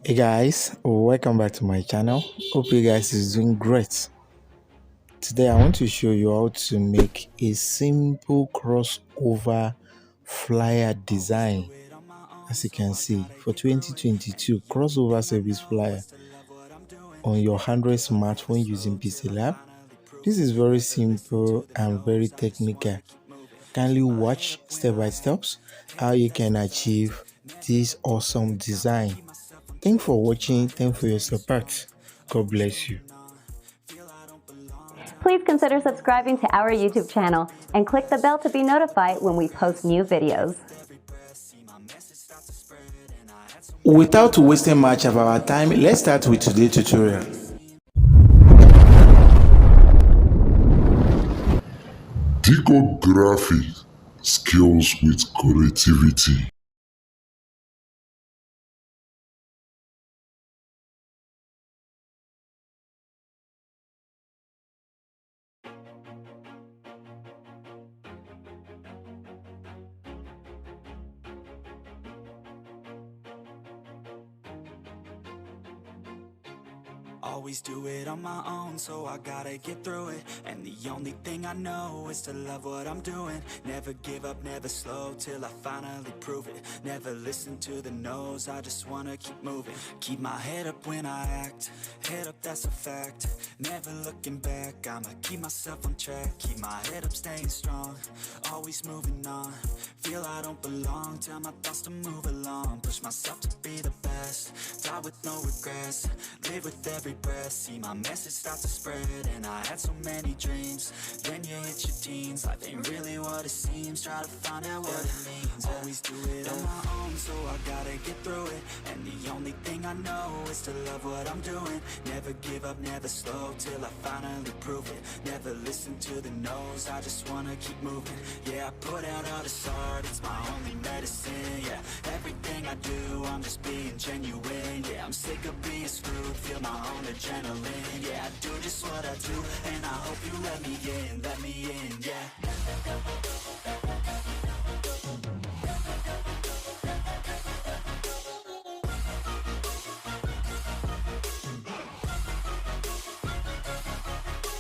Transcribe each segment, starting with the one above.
Hey guys, welcome back to my channel. Hope you guys is doing great. Today I want to show you how to make a simple crossover flyer design. As you can see, for 2022 crossover service flyer on your Android smartphone using PixelLab. This is very simple and very technical. Kindly watch step by steps how you can achieve this awesome design. Thanks for watching. Thanks for your support. God bless you. Please consider subscribing to our YouTube channel and click the bell to be notified when we post new videos. Without wasting much of our time, let's start with today's tutorial. Diko Graphics, skills with creativity. Always do it on my own, so I gotta get through it. And the only thing I know is to love what I'm doing. Never give up, never slow, till I finally prove it. Never listen to the no's, I just wanna keep moving. Keep my head up when I act, head up, that's a fact. Never looking back, I'ma keep myself on track. Keep my head up, staying strong, always moving on. Feel I don't belong, tell my thoughts to move along. Push myself to be the best, die with no regrets. Live with every breath, see my message start to spread. And I had so many dreams, then you hit your teens. Life ain't really what it seems, try to find out what it means. Always do it on my own, so I gotta get through it. And the only thing I know is to love what I'm doing. Never give up, never slow, till I finally prove it. Never listen to the no's, I just wanna keep moving. Yeah, I put out all this art, it's my only medicine. Yeah, everything I do, I'm just being genuine. Yeah, I'm sick of being screwed, feel my own adrenaline. Yeah, I do just what I do, and I hope you let me in, yeah.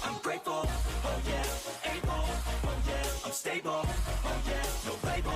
I'm grateful, oh yeah, able, oh yeah, I'm stable, oh yeah, no label,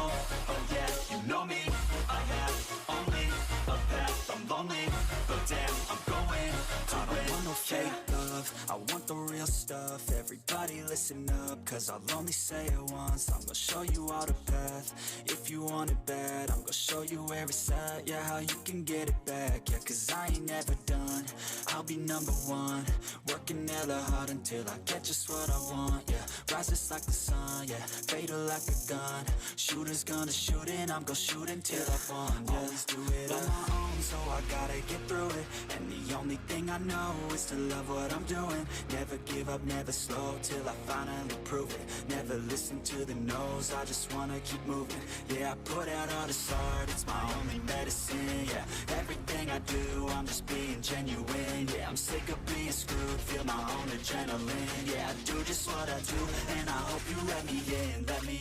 oh yeah, you know me, I have only a path, I'm lonely, but damn, I'm going to win. I don't want no fake love, I want the real stuff. Everybody listen up, cause I'll only say it once. I'm gonna show you all the path, if you want it bad. I'm gonna show you where it's at, yeah, how you can get it back. Yeah, cause I ain't never done, I'll be number one. Working hella hard until I get just what I want, yeah. Rises like the sun, yeah, fatal like a gun. Shooters gonna shoot and I'm gonna shoot until I won, yeah. Always do it on my own, so I gotta get through it. And the only thing I know is to love what I'm doing. Never give up, never slow, till I finally prove it. Never listen to the no's, I just wanna keep moving. Yeah, I put out all this art, it's my only medicine. Yeah, everything I do, I'm just being genuine. Yeah, I'm sick of being screwed, feel my own adrenaline. Yeah, I do just what I do, and I hope you let me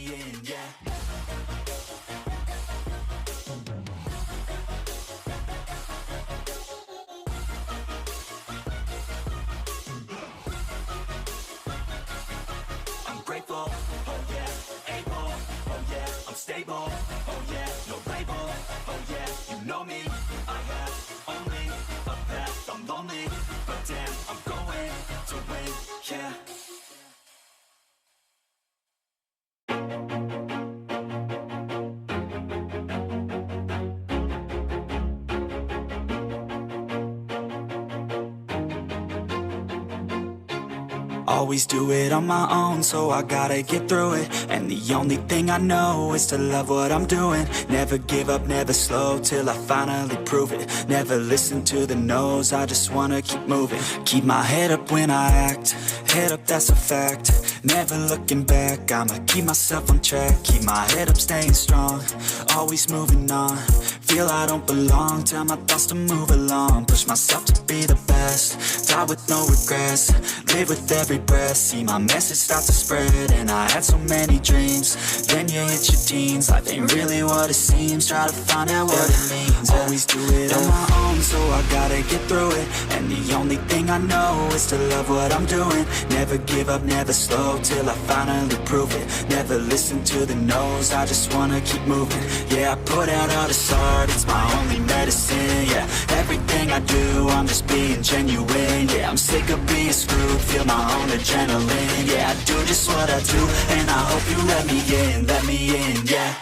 in, yeah. I'm grateful, oh yeah, able, oh yeah, I'm stable, oh yeah, no label, oh yeah, you know me, I have only a path, I'm lonely, but damn, I'm going to win, yeah. Always do it on my own, so I gotta get through it. And the only thing I know is to love what I'm doing. Never give up, never slow, till I finally prove it. Never listen to the no's, I just wanna keep moving. Keep my head up when I act, head up, that's a fact. Never looking back, I'ma keep myself on track. Keep my head up, staying strong, always moving on. Feel I don't belong, tell my thoughts to move along. Push myself to be the best, die with no regrets. Live with every breath, see my message start to spread. And I had so many dreams, then you hit your teens. Life ain't really what it seems, try to find out what it means. Always do it on my own, so I I gotta get through it. And the only thing I know is to love what I'm doing. Never give up, never slow, till I finally prove it. Never listen to the no's, I just wanna keep moving. Yeah, I put out all this art, it's my only medicine. Yeah, everything I do, I'm just being genuine. Yeah, I'm sick of being screwed, feel my own adrenaline. Yeah, I do just what I do, and I hope you let me in, yeah.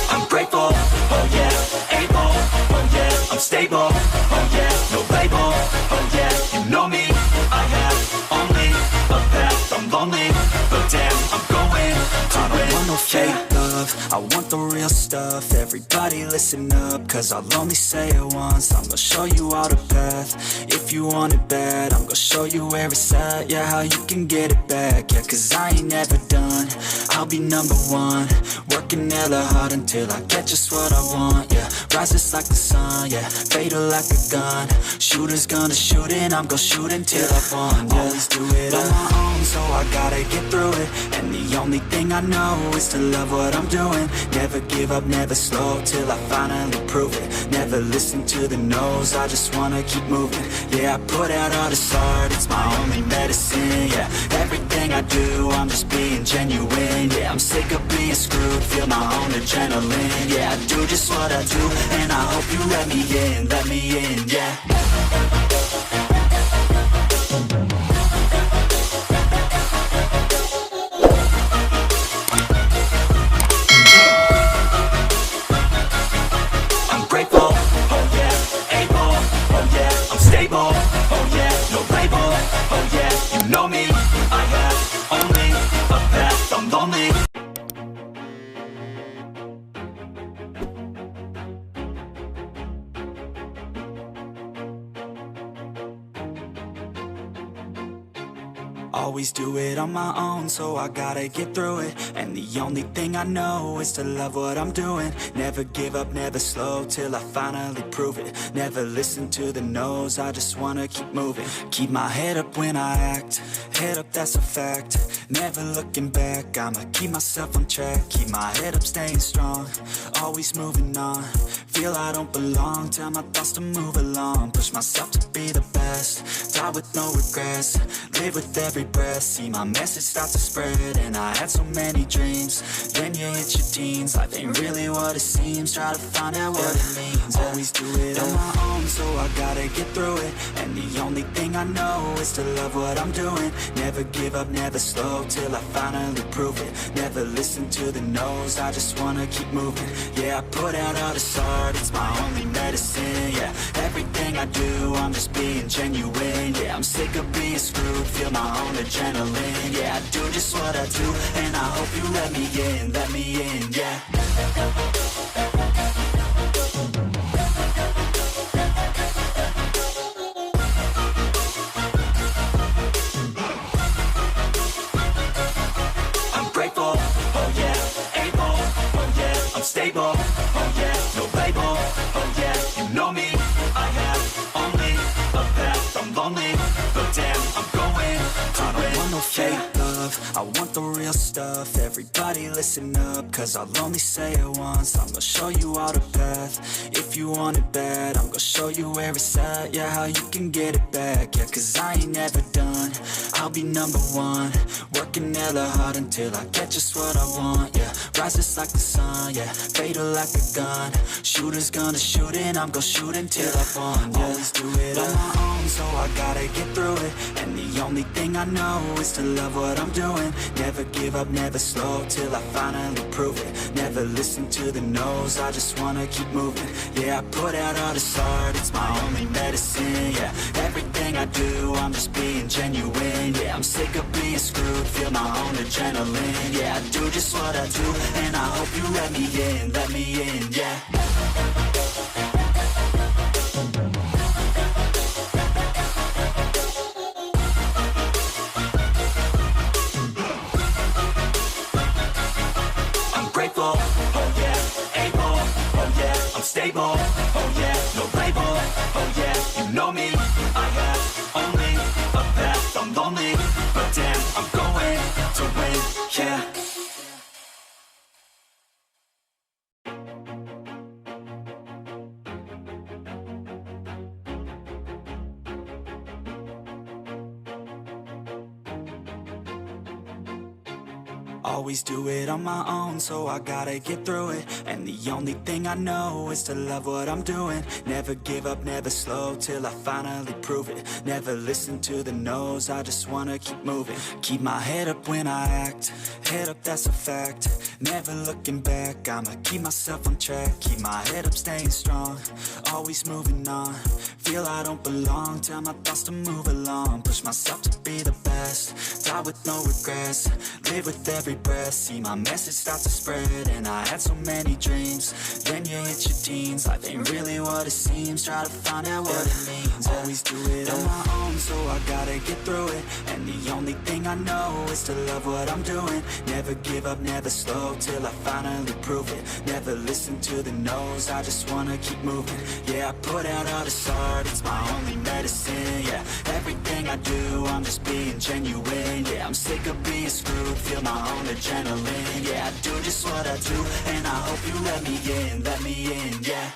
I'm grateful, oh yeah, able, oh yeah, I'm stable, oh yeah, no label, oh yeah, you know me, I have only a path, I'm lonely, but damn, I'm going to win. I don't want no fake love, I want the real stuff. Everybody listen up, cause I'll only say it once. I'm gonna show you all the path, if you want it bad. I'm gonna show you where it's at, yeah, how you can get it back. Yeah, cause I ain't never done, I'll be number one. Working hella hard until I get just what I want, yeah. Rises like the sun, yeah, fatal like a gun. Shooter's gonna shoot and I'm gonna shoot until I won, yeah. Always do it on my own, so I gotta get through it. And the only thing I know is to love what I'm doing. Never give up, never slow, till I finally prove it. Never listen to the no's, I just wanna keep moving. Yeah, I put out all this art, it's my only medicine. Yeah, everything I do, I'm just being genuine. Yeah, I'm sick of being screwed, feel my own adrenaline. Yeah, I do just what I do, and I hope you let me in, yeah. I'm grateful, oh yeah, able, oh yeah, I'm stable, oh yeah, no label, oh yeah, you know me, I have only a path, I'm lonely. Always do it on my own, so I gotta get through it. And the only thing I know is to love what I'm doing. Never give up, never slow, till I finally prove it. Never listen to the no's, I just wanna keep moving. Keep my head up when I act, head up, that's a fact. Never looking back, I'ma keep myself on track. Keep my head up, staying strong, always moving on. Feel I don't belong, tell my thoughts to move along. Push myself to be the best, die with no regrets. Live with every breath, see my message start to spread. And I had so many dreams, then you hit your teens. Life ain't really what it seems, try to find out what it means. Always do it on my own, so I gotta get through it. And the only thing I know is to love what I'm doing. Never give up, never slow, till I finally prove it. Never listen to the no's, I just wanna keep moving. Yeah, I put out all this art, it's my only medicine. Yeah, everything I do, I'm just being genuine. Yeah, I'm sick of being screwed, feel my own adrenaline. Yeah, I do just what I do, and I hope you let me in, yeah. I'm grateful, oh yeah, able, oh yeah, I'm stable, oh yeah, no label, oh yeah, you know me, I have only a path, I'm lonely, but damn, I'm going to win. I don't want no fake love, I want the real stuff. Everybody listen up, cause I'll only say it once. I'm gonna show you all the path, if you want it bad. I'm gonna show you where it's at, yeah, how you can get it back. Yeah, cause I ain't never done, I'll be number one. Working hella hard until I get just what I want, yeah. Rises like the sun, yeah, fatal like a gun. Shooter's gonna shoot and I'm gonna shoot until I won, yeah. Always do it on my own, so I gotta get through it. And the only thing I know is to love what I'm doing. Never give up, never slow, till I finally prove it. Never listen to the no's, I just wanna keep moving. Yeah, I put out all this art, it's my only medicine. Yeah, everything I do, I'm just being genuine. Yeah, I'm sick of being screwed, feel my own adrenaline. Yeah, I do just what I do, and I hope you let me in, yeah. Grateful, oh yeah, able, oh yeah, I'm stable, oh yeah, no label, oh yeah, you know me, I have only a path, I'm Always do it on my own, so I gotta get through it. And the only thing I know is to love what I'm doing. Never give up, never slow, till I finally prove it. Never listen to the no's, I just wanna keep moving. Keep my head up when I act, head up, that's a fact. Never looking back, I'ma keep myself on track. Keep my head up, staying strong, always moving on. Feel I don't belong, tell my thoughts to move along. Push myself to be the best, die with no regrets. Live with every breath, see my message start to spread. And I had so many dreams, then you hit your teens. Life ain't really what it seems, try to find out what it means. Always do it on my own, so I gotta get through it. And the only thing I know is to love what I'm doing. Never give up, never slow, till I finally prove it. Never listen to the no's, I just wanna keep moving. Yeah, I put out all this art, it's my only medicine. Yeah, everything I do, I'm just being genuine. Yeah, I'm sick of being screwed, feel my own adrenaline. Yeah, I do just what I do, and I hope you let me in, yeah.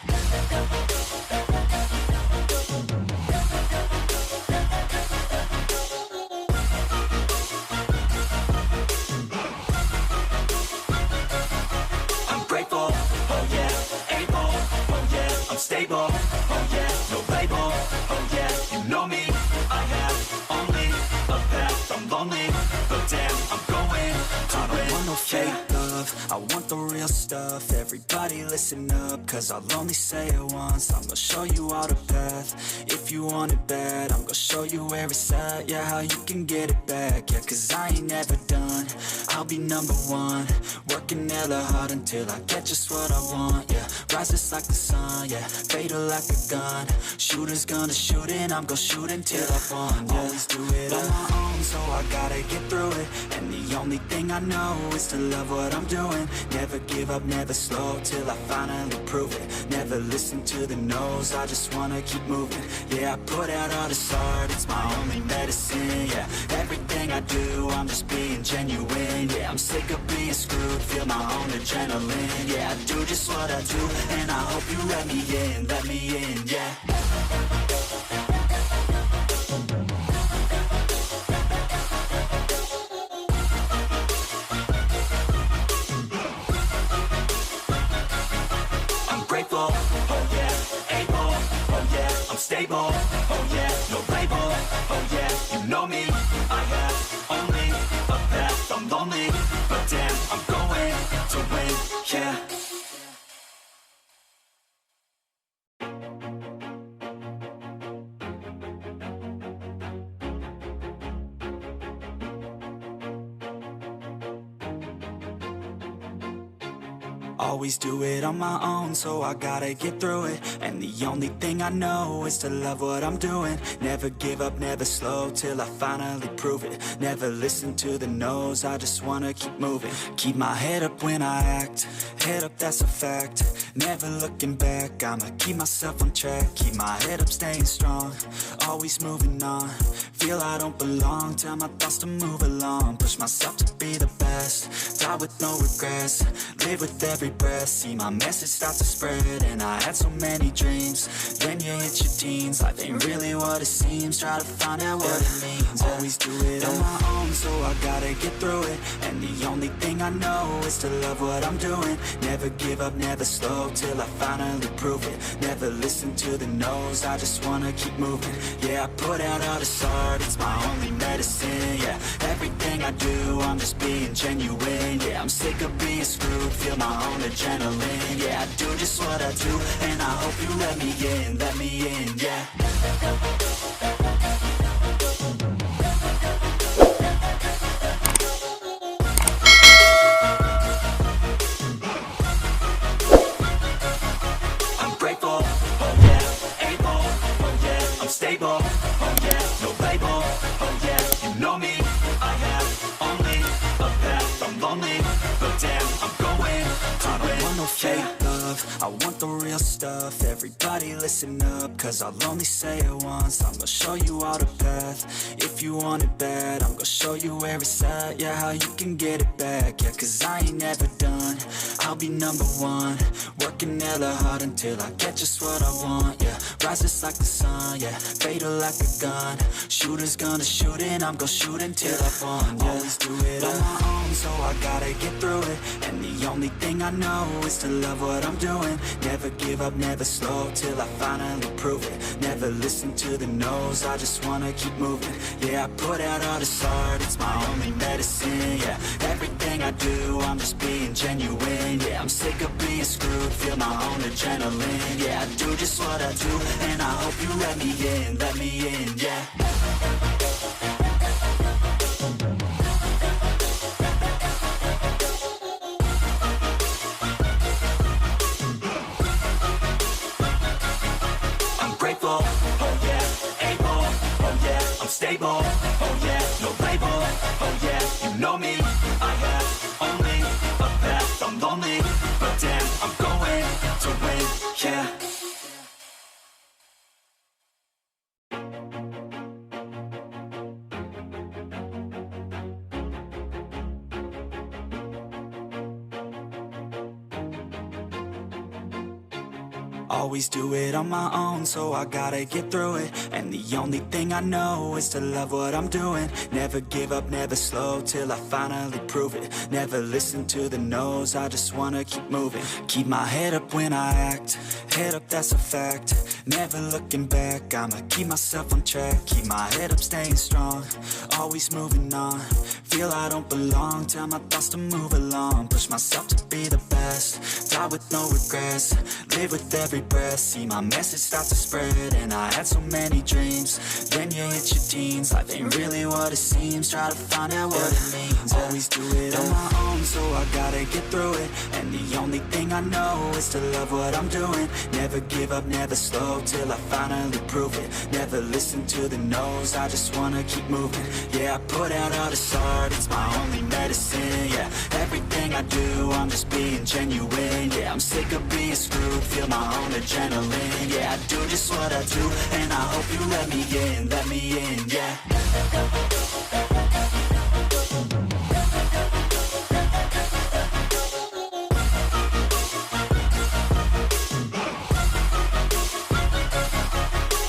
I'm grateful, oh yeah, able, oh yeah, I'm stable, oh yeah, no label, oh yeah, you know me, I have only a path, I'm lonely, but damn, I'm going to win. I don't want no fake love, I want the real stuff. Everybody listen up, cause I'll only say it once. I'm gonna show you all the path, if you want it bad. I'm gonna show you where it's at, yeah, how you can get it back. Yeah, cause I ain't never done, I'll be number one. Working hella hard until I get just what I want, yeah. Rises like the sun, yeah, fatal like a gun. Shooters gonna shoot and I'm gonna shoot until I won, yeah. Always do it on my own, so I gotta get through it. And the only thing I know is to love what I'm doing. Never give up, never slow, till I finally prove it. Never listen to the no's, I just wanna keep moving. Yeah, I put out all this art, it's my only medicine. Yeah, everything I do, I'm just being genuine. Yeah, I'm sick of being screwed, feel my own adrenaline. Yeah, I do just what I do, and I hope you let me in, yeah. Grateful, oh yeah, able, oh yeah, I'm stable, oh yeah, no label, oh yeah, you know me, I have only a path, I'm lonely, but damn, I'm going to win, yeah. Always do it on my own, so I gotta get through it. And the only thing I know is to love what I'm doing. Never give up, never slow, till I finally prove it. Never listen to the no's, I just wanna keep moving. Keep my head up when I act, head up, that's a fact. Never looking back, I'ma keep myself on track. Keep my head up, staying strong, always moving on. Feel I don't belong, tell my thoughts to move along. Push myself to be the best, die with no regrets. Live with every breath, see my message start to spread. And I had so many dreams, then you hit your teens. Life ain't really what it seems, try to find out what it means. Always do it on my own, so I gotta get through it. And the only thing I know is to love what I'm doing. Never give up, never slow, till I finally prove it. Never listen to the no's, I just wanna keep moving. Yeah, I put out all this art, it's my only medicine. Yeah, everything I do, I'm just being genuine. Yeah, I'm sick of being screwed, feel my own adrenaline. Yeah, I do just what I do, and I hope you let me in, yeah. I'm grateful, oh yeah, able, oh yeah, I'm stable, oh yeah, no label, oh yeah, you know me, I have only a path, I'm lonely, but damn, I'm going to win. I don't want no fake love, I want the real real stuff, everybody listen up, cause I'll only say it once. I'm gonna show you all the path, if you want it bad. I'm gonna show you where it's at, yeah, how you can get it back. Yeah, cause I ain't never done, I'll be number one. Working hella hard until I get just what I want, yeah. Rises like the sun, yeah, fatal like a gun. Shooters gonna shoot and I'm gonna shoot until I've won, yeah. Always do it on my own, so I gotta get through it. And the only thing I know is to love what I'm doing. Never give up, never slow, till I finally prove it. Never listen to the no's, I just wanna keep moving. Yeah, I put out all this art, it's my only medicine, yeah. Everything I do, I'm just being genuine, yeah. I'm sick of being screwed, feel my own adrenaline, yeah. I do just what I do, and I hope you let me in, yeah. Grateful, oh yeah, able, oh yeah, I'm stable, oh yeah, no label, oh yeah, you know me, I have only a path, I'm lonely, but damn, I'm going to win, yeah. Always do it on my own, so I gotta get through it. And the only thing I know is to love what I'm doing. Never give up, never slow, till I finally prove it. Never listen to the no's, I just wanna keep moving. Keep my head up when I act, head up, that's a fact. Never looking back, I'ma keep myself on track. Keep my head up, staying strong, always moving on. Feel I don't belong, tell my thoughts to move along. Push myself to be the best, die with no regrets. Live with every breath, see my message start to spread. And I had so many dreams, then you hit your teens. Life ain't really what it seems, try to find out what it means. Always do it on my own, so I gotta get through it. And the only thing I know is to love what I'm doing. Never give up, never slow, till I finally prove it. Never listen to the no's, I just wanna keep moving. Yeah, I put out all this art, it's my only medicine, yeah. Everything I do, I'm just being genuine, yeah. I'm sick of being screwed, feel my own adrenaline, yeah. I do just what I do, and I hope you let me in, yeah.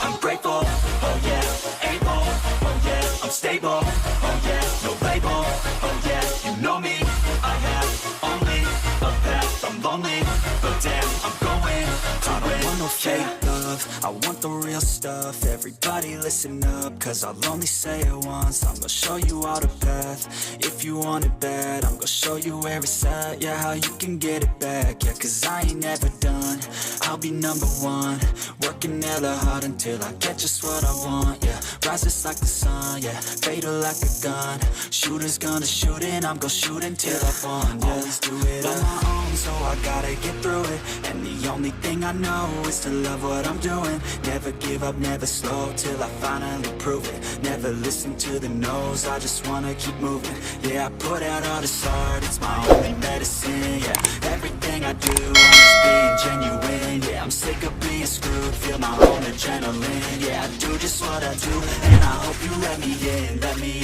I'm grateful, oh yeah, able, oh yeah, I'm stable, oh yeah, no label, oh yeah, you know me, I have only a path, I'm lonely, but damn, I'm going to win. I don't want no fake love, I want the real stuff. Everybody listen up, cause I'll only say it once. I'm gonna show you all the path, if you want it bad. I'm gonna show you where it's at, yeah, how you can get it back. Yeah, cause I ain't never done, I'll be number one. Working hella hard until I get just what I want, yeah. Rises like the sun, yeah, fatal like a gun. Shooters gonna shoot and I'm gonna shoot until I've won, yeah. Always do it on my own, so I gotta get through it. And the only thing I know is to love what I'm doing. Never give up, never slow, till I finally prove it. Never listen to the no's, I just wanna keep moving. Yeah, I put out all this art, it's my only medicine, yeah. Everything I do, I'm just being genuine, yeah. I'm sick of being screwed, feel my own adrenaline, yeah. I do just what I do, and I hope you let me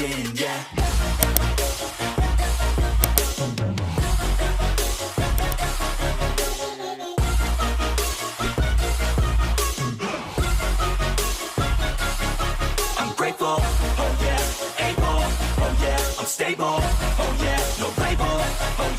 in, yeah. Grateful, oh yeah, able, oh yeah, I'm stable, oh yeah, no label, oh